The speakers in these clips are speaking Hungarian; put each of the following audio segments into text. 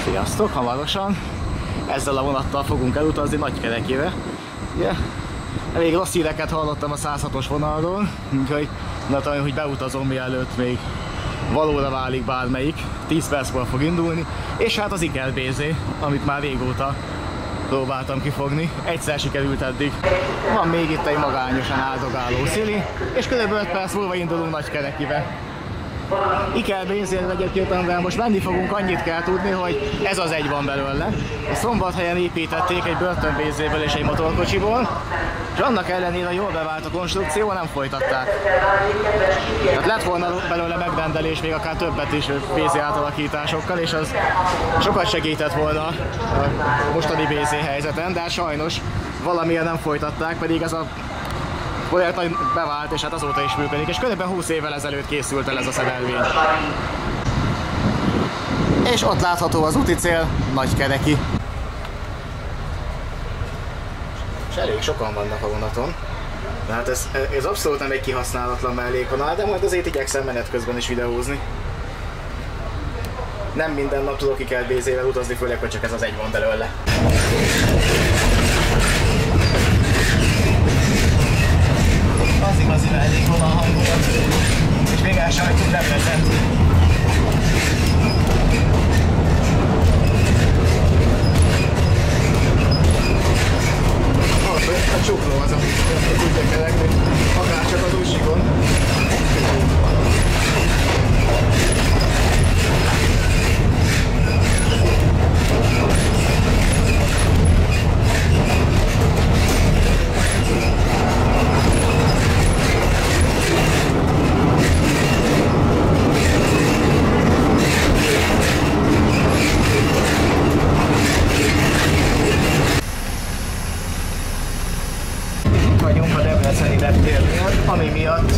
Sziasztok! Hamarosan ezzel a vonattal fogunk elutazni Nagykerekibe. Ugye, elég rossz híreket hallottam a 106-os vonalról, úgyhogy mondhatom, hogy beutazom, mielőtt még valóra válik bármelyik. 10 perckor fog indulni, és hát az Iker BZ, amit már régóta próbáltam kifogni. Egyszer sikerült eddig. Van még itt egy magányosan áldogáló szili, és kb. 5 perc múlva indulunk Nagykerekibe. Iker BZ-ről egyébként, amivel most menni fogunk, annyit kell tudni, hogy ez az egy van belőle. A Szombathelyen építették egy börtön BZ-ből és egy motorkocsiból, és annak ellenére jól bevált a konstrukció, nem folytatták. Tehát lett volna belőle megrendelés, még akár többet is BZ átalakításokkal, és az sokat segített volna a mostani BZ helyzeten, de hát sajnos valamilyen nem folytatták, pedig ez a projekt nagy bevált, és hát azóta is működik, és kb. 20 évvel ezelőtt készült el ez a szerelvény. És ott látható az úti cél, Nagykereki. És elég sokan vannak a vonaton. Tehát ez abszolút nem egy kihasználatlan mellékvonal, de majd azért igyekszem menet közben is videózni. Nem minden nap tudok Iker BZ-vel utazni, főleg, hogy csak ez az egy van belőle. Az igazi mellékvonal hangulat, és még el sem hagytuk Debrecent. A csukló az, amit tudja kerekni, akár csak az újsikon. Vagyunk a debreceni reptérnél, ami miatt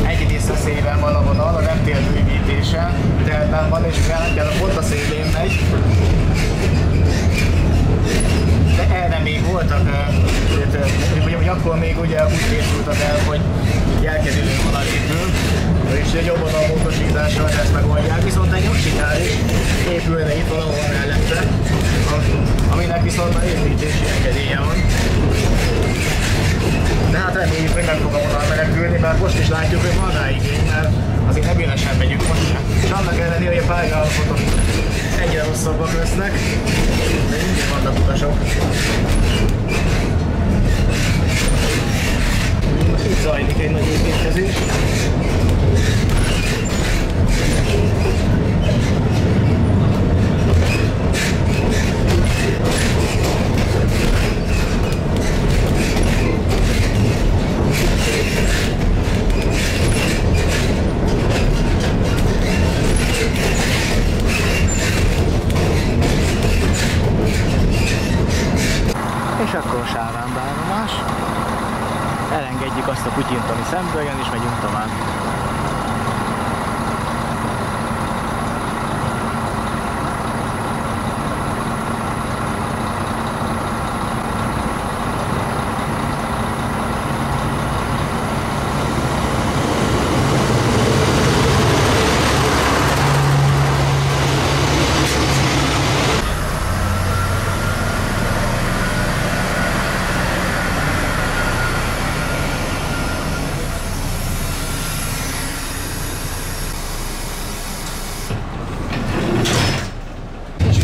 egyrészt a szélen van a vonal, a reptér bővítése tervben van, és mivel pont a szélén megy, de erre még voltak, hogy akkor még ugye úgy készült a terv, hogy jelkerülő vonal épül, és jobb oldal módosítással ezt megoldják, viszont egy Oxitál is épülne itt valahol mellette, aminek viszont a építési engedélye van. De hát reméljük, hogy meg fog a vonal menekülni, mert most is látjuk, hogy van rá igény, mert azért egyenesen megyünk most sem. És annak ellenére, hogy a pályaállapotok egyre rosszabbak lesznek, de mindig vannak utasok. Itt zajlik egy nagy építkezés. És akkor sávánbeállomás. Elengedjük azt a kutyint, ami szemből jön, és megyünk tovább.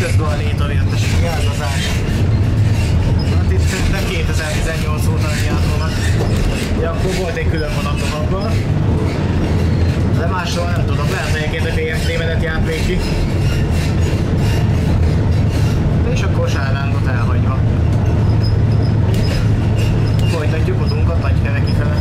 Közben a létavértesek járgazás. Hát itt szerintem 2018 óta nem járnak. Ja, akkor volt egy külön vonat továbbban. De másról nem tudom, lehet, hogy egyébként a BFT-menet járt még ki. És akkor Sárándot elhagyva. Folytatjuk utunkat Nagykereki fele.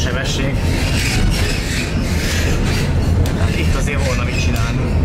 sebesség. Hát itt azért volna mit csinálni.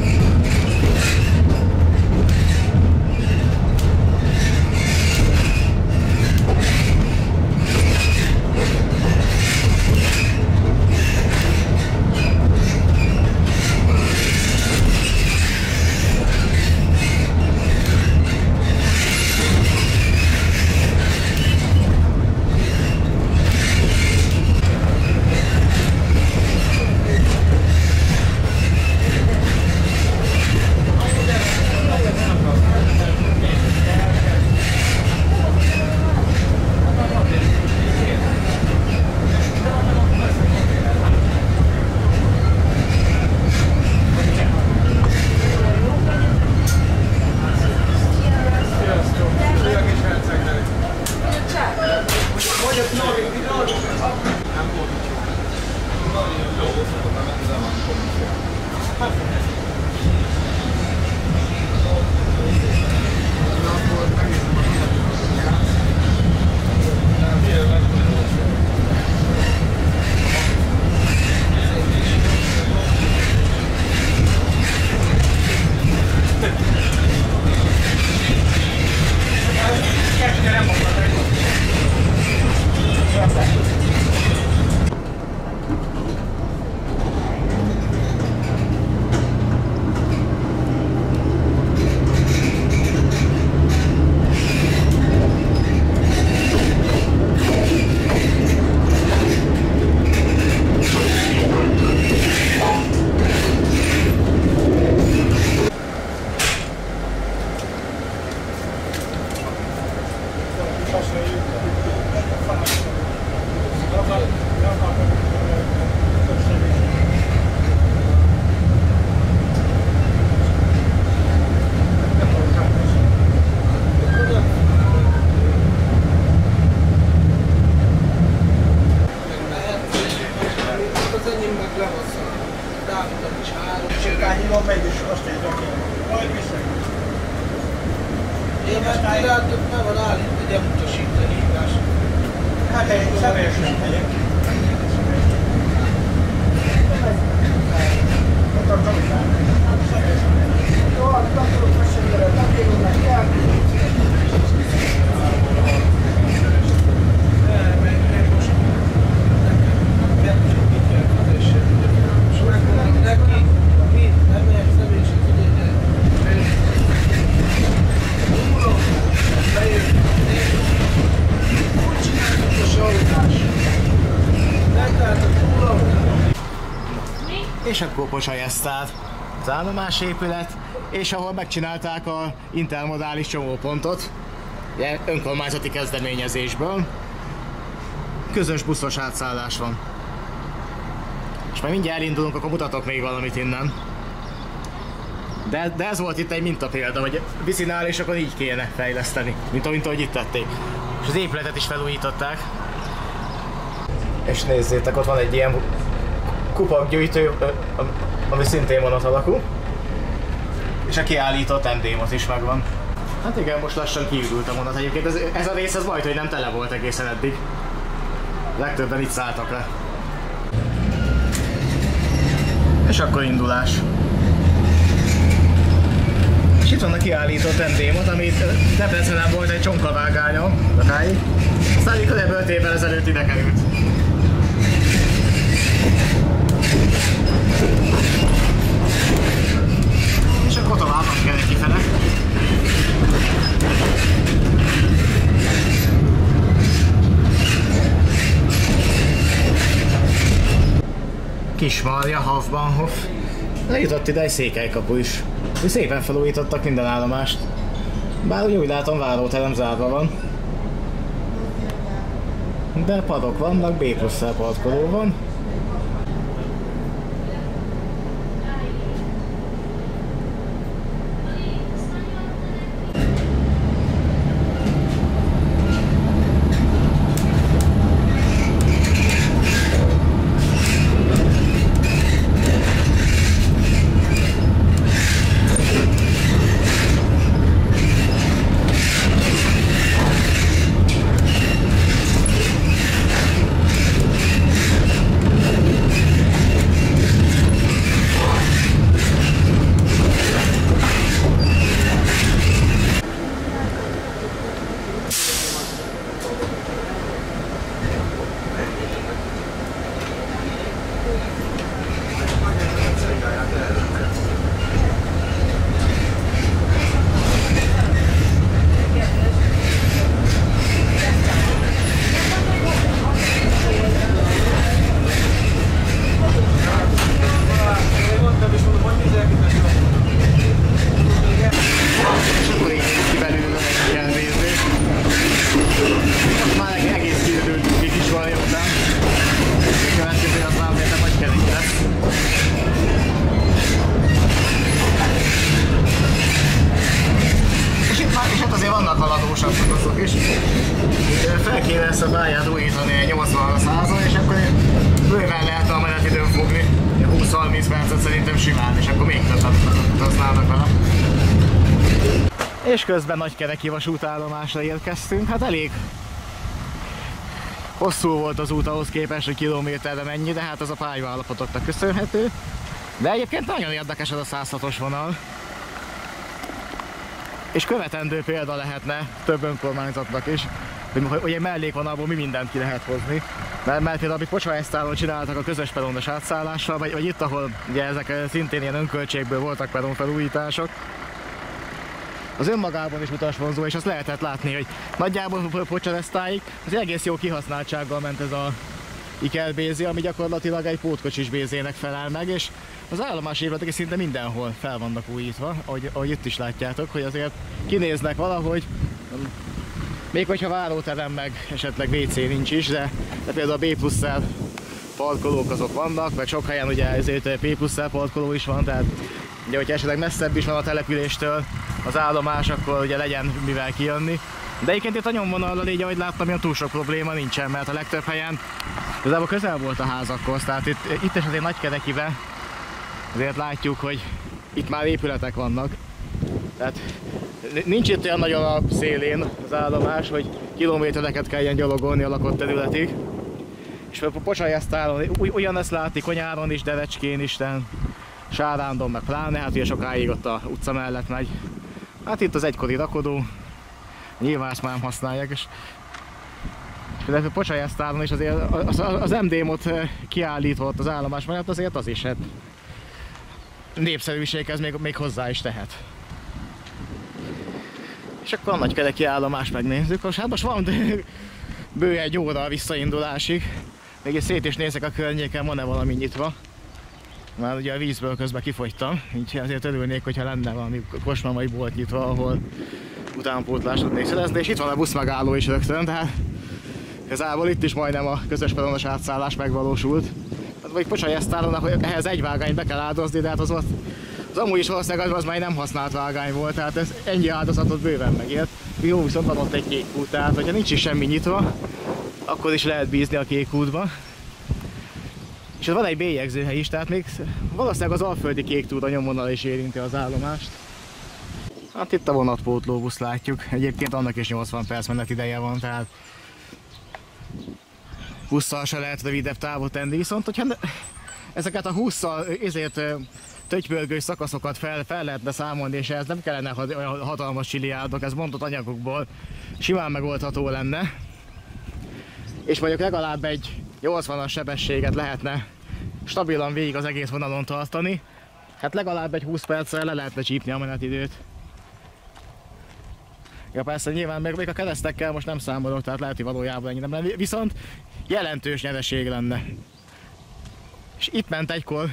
Én ezt irányítok, meg van állítva, hogy elutasítani hívás. Hát egy személyesen megyek. Jó, akkor tudok mesélni, nem bírom meg kell. Meg most nekem kettőt ki kell közösen. És megmondom neki, nem megyek személyesen, hogy úgy csináltuk a salutás. Megálltak túl. És akkor Pocsajesztád, az állomás épület, és ahol megcsinálták a intermodális csomópontot, ugye, önkormányzati kezdeményezésből, közös buszos átszállás van. És majd mindjárt elindulunk, akkor mutatok még valamit innen. De ez volt itt egy mintapélda, hogy Viszinál és akkor így kéne fejleszteni, mint ahogy itt tették. És az épületet is felújították. És nézzétek, ott van egy ilyen kupakgyűjtő, ami szintén vonat alakú. És a kiállított endémot is megvan. Hát igen, most lassan kiürült a vonat. Egyébként ez a rész az majd, hogy nem tele volt egészen eddig. Legtöbben itt szálltak le. És akkor indulás. És itt van a kiállított endémot, amit Debrecenben volt egy csonkavágányom, akáig. Aztán így kb. 5 évvel ezelőtt ide került. És akkor tovább kell kifele. Kismarja, Hofbahnhof. Lejutott ide egy székelykapu is. Szépen felújítottak minden állomást. Bár úgy látom, váróterem zárva van. De padok vannak, B+-szel parkoló van. 30 percet szerintem simán, és akkor még többet használnak vele. És közben Nagykereki vasútállomásra érkeztünk, hát elég hosszú volt az út ahhoz képest, hogy kilométerre mennyi, de hát az a pályállapotoknak köszönhető. De egyébként nagyon érdekes ez a 106-os vonal. És követendő példa lehetne több önkormányzatnak is, hogy egy mellékvonalból mi mindent ki lehet hozni. Mert például, amit Pocsaesztáron csináltak a közös peronos átszállással, vagy itt, ahol ugye ezek szintén ilyen önköltségből voltak peronfelújítások, az önmagában is utasvonzó, és azt lehetett látni, hogy nagyjából Pocsaesztáig az egész jó kihasználtsággal ment ez a Iker-bézé, ami gyakorlatilag egy pótkocsis bézének felel meg, és az állomás épületek szinte mindenhol fel vannak újítva, ahogy itt is látjátok, hogy azért kinéznek valahogy, még hogyha váróterem meg esetleg WC nincs is, de például a B+-szel parkolók azok vannak, mert sok helyen ugye ezért P+-szel parkoló is van, tehát ugye, hogyha esetleg messzebb is van a településtől az állomás, akkor ugye legyen mivel kijönni. De egyébként itt a nyomvonallal így, ahogy láttam, olyan túl sok probléma nincsen, mert a legtöbb helyen igazából közel volt a házakhoz, tehát itt is azért Nagykerekibe azért látjuk, hogy itt már épületek vannak. Tehát nincs itt olyan nagyon a szélén az állomás, hogy kilométereket kelljen gyalogolni a lakott területig. És a Pocsaesztáron ugyanezt látni, Konyáron is, Devecskén is, Sárándon meg pláne, hát ugye sokáig ott a utca mellett megy. Hát itt az egykori rakodó, nyilván ezt már nem használják, és például Pocsaesztáron is azért az MD-mot kiállított az állomás mellett, azért az is hát népszerűséghez még hozzá is tehet. És akkor a Nagykereki állomást megnézzük, most van bő egy óra a visszaindulásig. Még szét is nézek a környéken, van-e valami nyitva. Már ugye a vízből közben kifogytam, így azért örülnék, hogyha lenne valami kocsma vagy bolt nyitva, ahol utánpótlást tudnék szerezni, és itt van a buszmegálló is rögtön, tehát igazából itt is majdnem a közös peronos átszállás megvalósult. Hát vagy Pocsaesztáron, ehhez egy vágányt be kell áldozni, de hát az amúgy is valószínűleg az már nem használt vágány volt, tehát ez ennyi áldozatot bőven megért. Jó, viszont van ott egy kék út, tehát hogyha nincs is semmi nyitva, akkor is lehet bízni a kék útba. És van egy bélyegzőhely is, tehát még valószínűleg az alföldi kék túra nyomvonal is érinti az állomást. Hát itt a vonatpótlóbusz látjuk, egyébként annak is 80 perc menetideje van, tehát busszal se lehet rövidebb távot tenni, viszont hogyha ezeket a 20-szal ezért tögybölgős szakaszokat fel lehetne számolni, és ez nem kellene olyan hatalmas csiliárdok, ez bontott anyagokból simán megoldható lenne. És mondjuk legalább egy 80-as sebességet lehetne stabilan végig az egész vonalon tartani, hát legalább egy 20 perccel le lehetne csípni a menetidőt. Ja persze nyilván még a keresztekkel most nem számolok, tehát lehet, hogy valójában ennyi nem lenne, viszont jelentős nyereség lenne. És itt ment egykor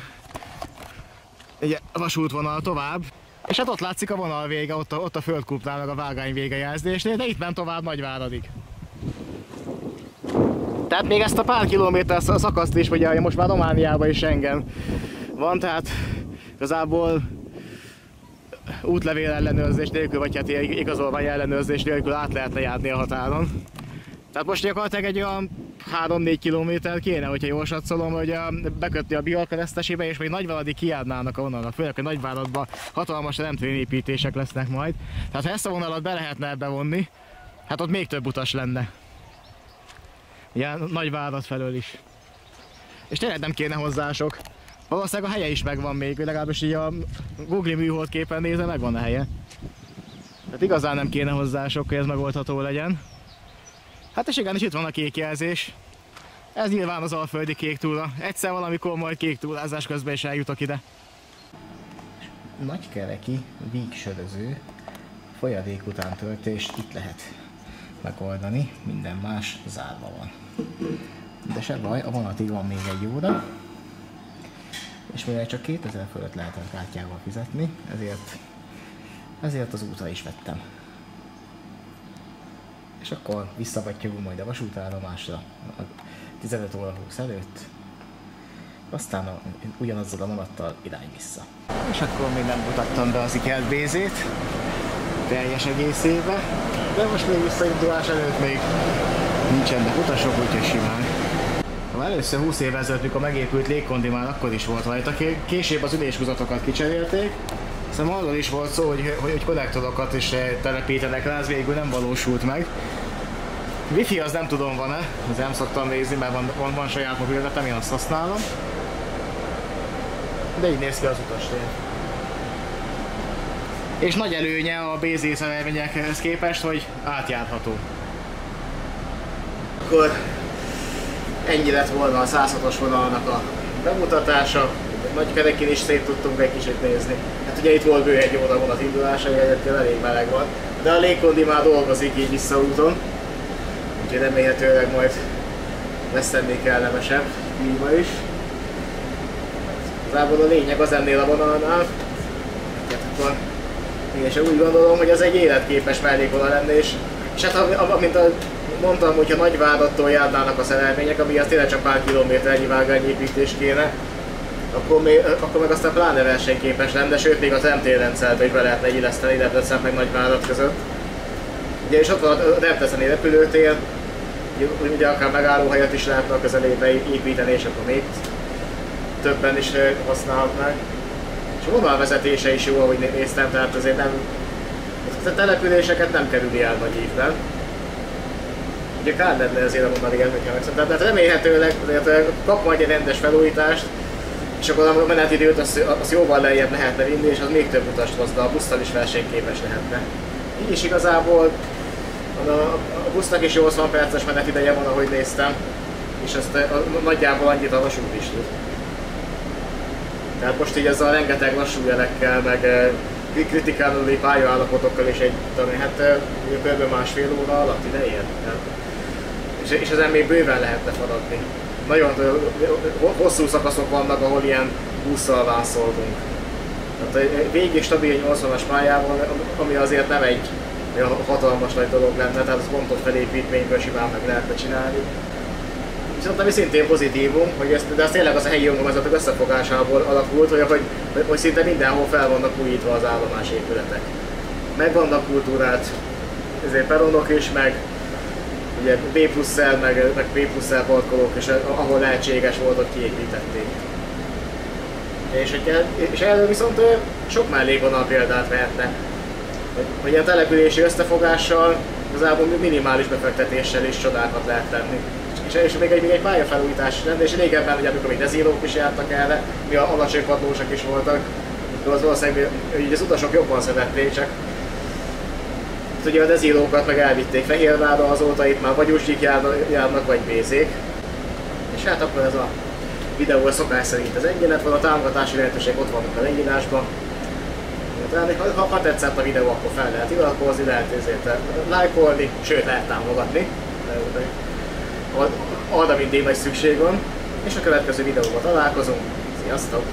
egy vasútvonal tovább, és hát ott látszik a vonal vége, ott a földkúpnál meg a vágány vége jelzésnél, de itt ment tovább Nagyváradig. Tehát még ezt a pár kilométer szakaszt is, ugye most már Romániában is Schengen van, tehát igazából útlevél ellenőrzés nélkül, vagy hát igazolvány ellenőrzés nélkül át lehetne járni a határon. Tehát most gyakorlatilag egy olyan 3-4 kilométer kéne, hogyha jól satszolom, hogy bekötni a Bihar keresztesébe, és még Nagyváradig kijárnának a vonalak, főleg, hogy Nagyváradban hatalmas rendfényépítések lesznek majd. Tehát ha ezt a vonalat be lehetne ebbe vonni, hát ott még több utas lenne. Ugye Nagyvárad felől is. És tényleg nem kéne hozzá sok. Valószínűleg a helye is megvan még, legalábbis így a Google műholdképen nézve megvan a helye. Tehát igazán nem kéne hozzá sok, hogy ez megoldható legyen. Hát és igen, és itt van a kék jelzés. Ez nyilván az alföldi kék túra. Egyszer valamikor majd kék túrázás közben is eljutok ide. Nagykereki vígsöröző folyadék után töltést itt lehet megoldani, minden más zárva van. De se baj, a vonatig van még egy óra, és mivel csak 2000 fölött lehetett kártyával fizetni, ezért az útra is vettem. És akkor visszavattyogunk majd a vasútállomásra a 15 óra 20 előtt, aztán ugyanazzal a vonattal irány vissza. És akkor még nem mutattam be az Iker-bézét teljes egészébe, de most még visszaindulás előtt még nincsenek utasok, úgyhogy simán. Először 20 évvel ezelőtt, mikor megépült légkondi, már akkor is volt rajta. Később az üléshúzatokat kicserélték. Szóval arról is volt szó, hogy konnektorokat is telepítenek rá, ez végül nem valósult meg. Wi-Fi az nem tudom van-e, az nem szoktam nézni, mert van saját mobilnetem, én azt használom. De így néz ki az utastér. És nagy előnye a BZ szerelvényekhez képest, hogy átjárható. Akkor ennyi lett volna a 106-os vonalnak a bemutatása. Nagykerekén is szét tudtunk egy kicsit nézni. Hát ugye itt volt bő egy óra vonat indulása, egyébként elég meleg van. De a légkondi már dolgozik így visszaúton. Úgyhogy remélhetőleg majd lesz ennél kellemesebb klíma is. Igazából a lényeg az ennél a vonalnál. Akkor én is úgy gondolom, hogy ez egy életképes mellékvonal lenne, és hát amint mondtam, hogyha Nagyvárattól járnának a szerelvények, ami az tényleg csak pár kilométernyi vágányépítés kéne, akkor meg aztán pláne versenyképes lenne, sőt még a tramtérrendszerbe is be lehetne illeszteni Debrecen meg Nagyvárad között. Ugye és ott van a debreceni repülőtér, ugye akár megállóhelyet is lehetne a közelébe építeni, és akkor még többen is használhatnák. És a vonalvezetése is jó, ahogy néztem, tehát azért nem... A településeket nem kerüli el nagy évben. Ugye kár lenne ezért a vonal, igen, hogyha megszont. Tehát remélhetőleg kap majd egy rendes felújítást, és akkor a menetidőt azt jóval lejjebb lehetne vinni, és az még több utast hoz, de a busszal is versenyképes lehetne. Így is igazából a busznak is 80 perces menetideje van, ahogy néztem, és azt nagyjából annyit a vasút is tud. Tehát most így ezzel a rengeteg lassú jelekkel, meg kritikálódó pályaállapotokkal is egy, hát kb. Másfél óra alatt idején. És ezen még bőven lehetne feladni. Nagyon hosszú szakaszok vannak, ahol ilyen busszal vászoltunk. Tehát végig stabil 80-as pályával, ami azért nem egy hatalmas nagy dolog lenne, tehát az pontos felépítményből simán meg lehetne csinálni. Viszont ami szintén pozitívum, hogy de ez tényleg az a helyi önkormányzatok összefogásából alakult, hogy szinte mindenhol fel vannak újítva az állomásépületek. Meg vannak kultúrált peronok is, meg ugye B+-szel, meg B+-szel parkolók, és ahol lehetséges volt, ott kiépítették. És erről viszont sok mellékvonal példát vehetne. Hogy ilyen települési összefogással, igazából minimális befektetéssel is csodákat lehet tenni. És még egy pályafelújítás lenne, és régebben, ugye, amikor még dezírók is jártak erre, mi a alacsony padlósak is voltak, akkor az valószínűleg az utasok jobban szerették, csak ugye a dezírókat meg elvitték Fehérvárra, azóta itt már vagy Usgyik járnak, vagy Bézék. És hát akkor ez a videó szokás szerint az ennyi lett volna, a támogatási lehetőség ott vannak a leírásban. Ha tetszett a videó, akkor fel lehet iratkozni, lehet ezért lájkolni, sőt lehet támogatni. Arra mindig nagy szükség van, és a következő videóban találkozunk. Sziasztok!